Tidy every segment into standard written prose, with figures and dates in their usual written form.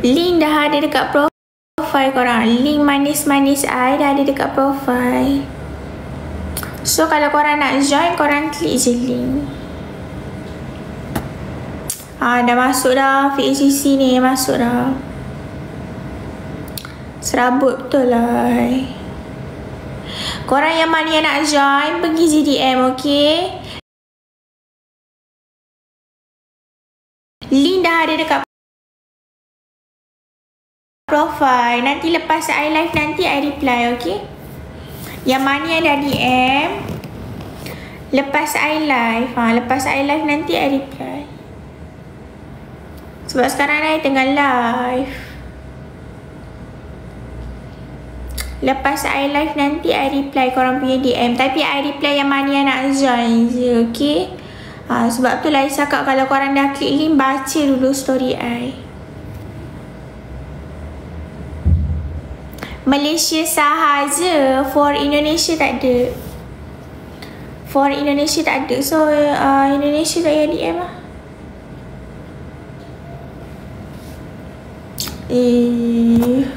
Link dah ada dekat profile korang. Link manis-manis I dah ada dekat profile. So kalau korang nak join, korang klik je link. Dah masuk dah. VACC ni masuk dah. Serabut betul lah. Korang yang mana yang nak join, pergi JDM, okay? Link dah ada dekat profile. Nanti lepas I live nanti I reply, okay? Yang mana yang dah DM, lepas I live, lepas I live nanti I reply. Sebab sekarang I tengah live. Lepas I live nanti I reply korang punya DM. Tapi I reply yang mana yang nak join je, okay? Sebab tu lah I cakap kalau korang dah klik link, baca dulu story I. Malaysia sahaja, for Indonesia tak ada. For Indonesia tak ada. So Indonesia tak payah DM lah.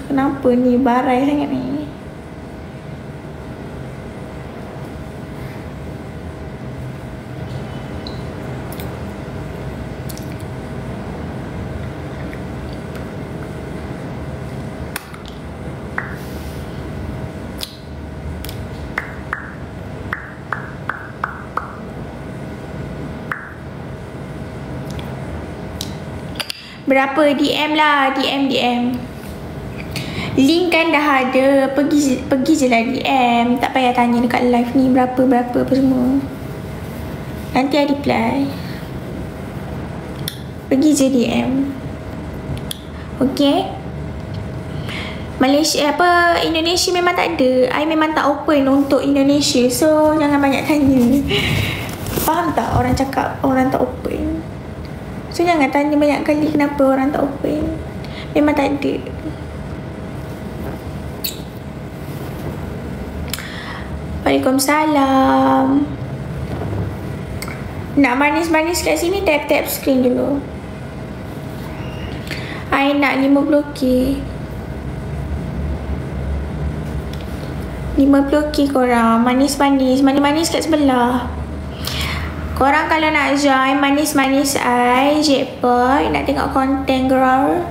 Kenapa ni barai sangat ni? Berapa? DM lah, DM. Link kan dah ada, pergi je lah DM. Tak payah tanya dekat live ni berapa apa semua. Nanti I reply. Pergi je DM. Okay? Malaysia Indonesia memang tak ada. I memang tak open untuk Indonesia. So jangan banyak tanya. Faham tak orang cakap orang tak open? So jangan tanya banyak kali kenapa orang tak open. Memang tak ada. Waalaikumsalam. Nak manis-manis kat sini, tap screen dulu. I nak 50k. 50k korang. Manis-manis kat sebelah. Korang kalau nak join manis-manis I, Jackpot, nak tengok konten girl,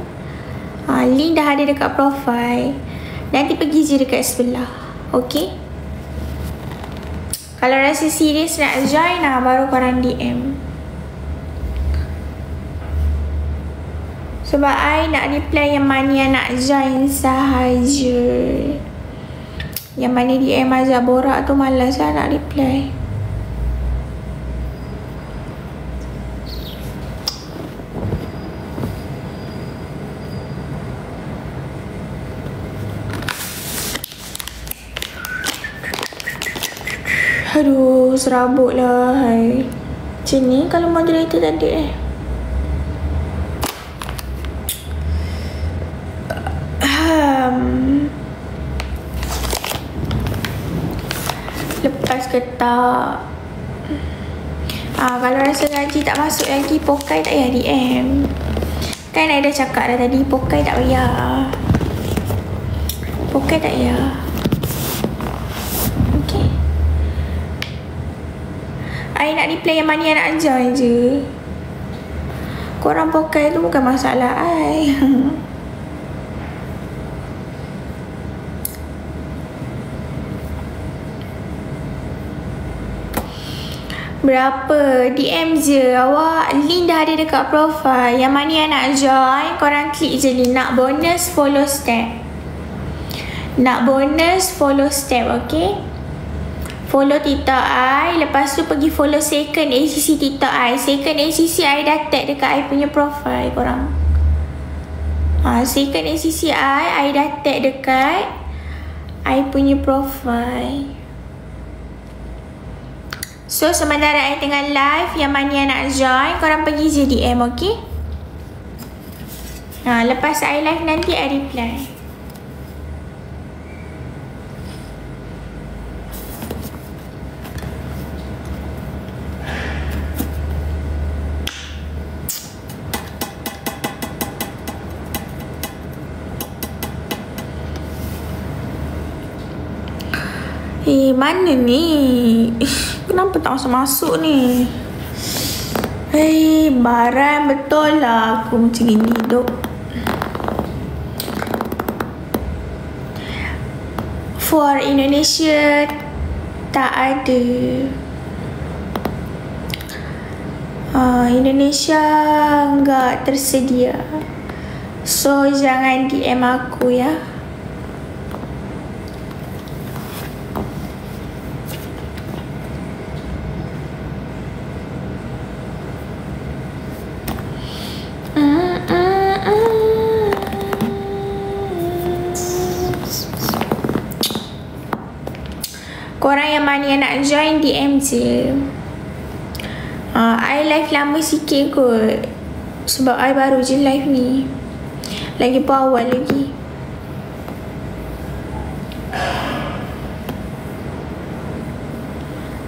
link dah ada dekat profile. Nanti pergi je dekat sebelah. Okay? Kalau rasa serius nak join, baru korang DM. Sebab I nak reply yang mana yang nak join sahaja. Yang mana DM Azhar borak tu malas lah nak reply. Aduh, serabut lah. Macam ni kalau moderator tak ada lepas ke tak? Kalau rasa gaji tak masuk lagi, Pokai tak payah DM. Kan I dah cakap dah tadi, Pokai tak payah. Pokai tak payah. Okay. I nak reply yang mana yang nak join je. Korang Pokai tu bukan masalah I. Berapa? DM je awak. Link dah ada dekat profile. Yang mana yang nak join, korang klik je link. Nak bonus, follow step. Nak bonus, follow step, okay? Follow TikTok I. Lepas tu pergi follow second ACC TikTok I. Second ACC I dah tag dekat I punya profile korang. Second ACC I dah tag dekat I punya profile. So sementara I tengah live, yang mana yang nak join, korang pergi je DM, okay? Lepas I live nanti I reply. Mana ni? Kenapa tak masuk-masuk ni? Barang betul lah aku macam gini duk. For Indonesia tak ada. Indonesia enggak tersedia. So jangan DM aku ya. Korang yang mana yang nak join DM je. I live lama sikit kot. Sebab I baru je live ni. Lagi pun awal lagi.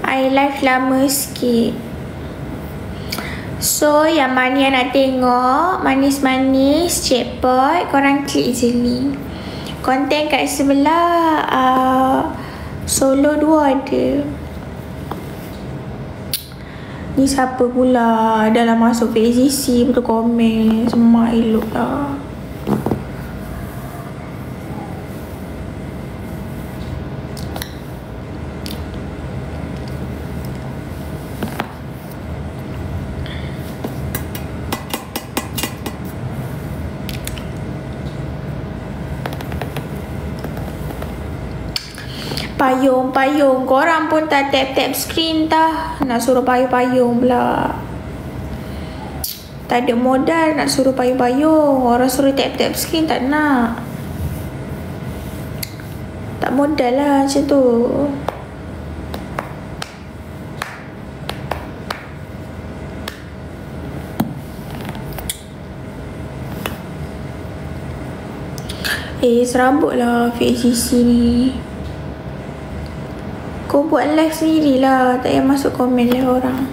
I live lama sikit. So yang mana yang nak tengok manis-manis jackpot, korang klik je ni. Konten kat sebelah Solo 2 ada. Ni siapa pula dalam masuk PCC betul komen. Semua elok lah. Payung. Korang pun tak tap screen tah. Nak suruh payung pula. Tak ada modal nak suruh payung. Orang suruh tap screen tak nak. Tak modal lah macam tu. Serabut lah FCC ni. Kau buat live sendirilah. Tak payah masuk komen live orang.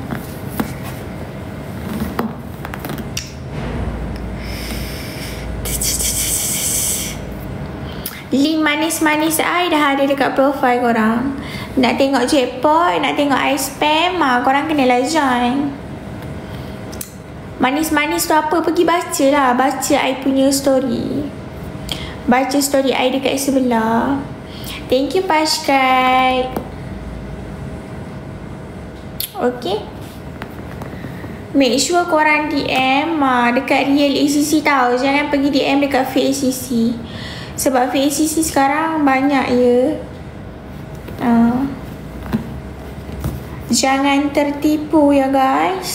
Link manis-manis I dah ada dekat profile korang. Nak tengok jackpot, nak tengok I spam, korang kenalah join. Manis-manis tu apa? Pergi baca lah. Baca I punya story. Baca story I dekat sebelah. Thank you Pashkai. Okay. Make sure korang DM dekat real ACC tau. Jangan pergi DM dekat fake ACC. Sebab fake ACC sekarang banyak ya. Jangan tertipu ya guys.